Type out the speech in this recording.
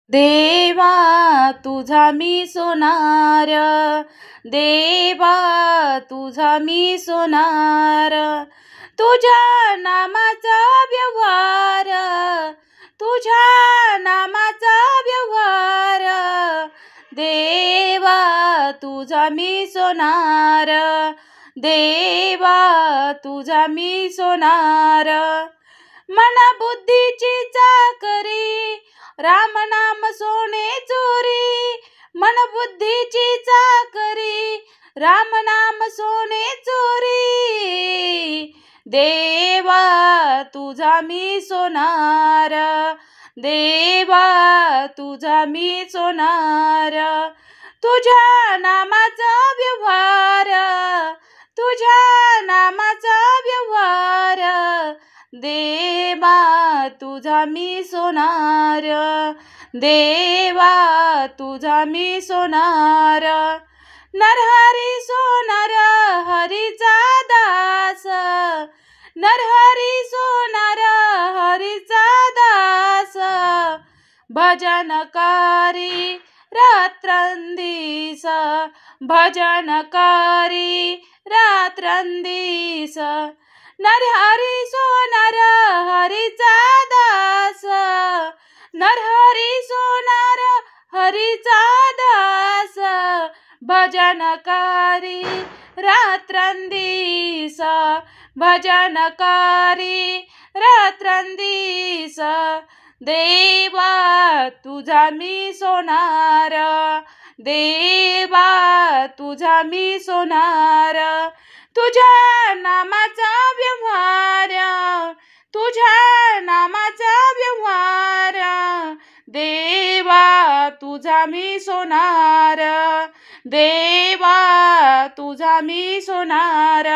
देवा तुझा मी सोनार, देवा तुझा मी सोनार, तुझ्या नामाचा व्यवहार, तुझ्या नामाचा व्यवहार, देवा तुझा मी सोनार, देवा तुझा मी सोनार, मन बुद्धीची चाकरी, राम नाम सोने चोरी, मन बुद्धीची चाकरी, राम नाम सोने चोरी, देवा तुझा मी सोनार, देवा तुझा मी सोनार, तुझ्या नामाचा व्यवहार, तुझ्या नामाचा व्यवहार, देवा तुझा मी सोनार, देवा तुझा मी सोनार, नरहरी सोनार हरीचा दास, नरहरी सोनार हरीचा दास, भजनकारी रात्रंदिस, भजनकारी रात्रंदिस, नरहरी सोनार हरीचा दास, नरहरी सोनार हरीचा दास, भजनकारी रात्रंदिस, भजनकारी रात्रंदिस, देवा तुझा मी सोनार, देवा तुझा मी सोनार, तुझ्या नामाचा व्यवहार, तुझ्या नामाचा व्यवहार, देवा तुझा मी सोनार, देवा तुझा मी सोनार.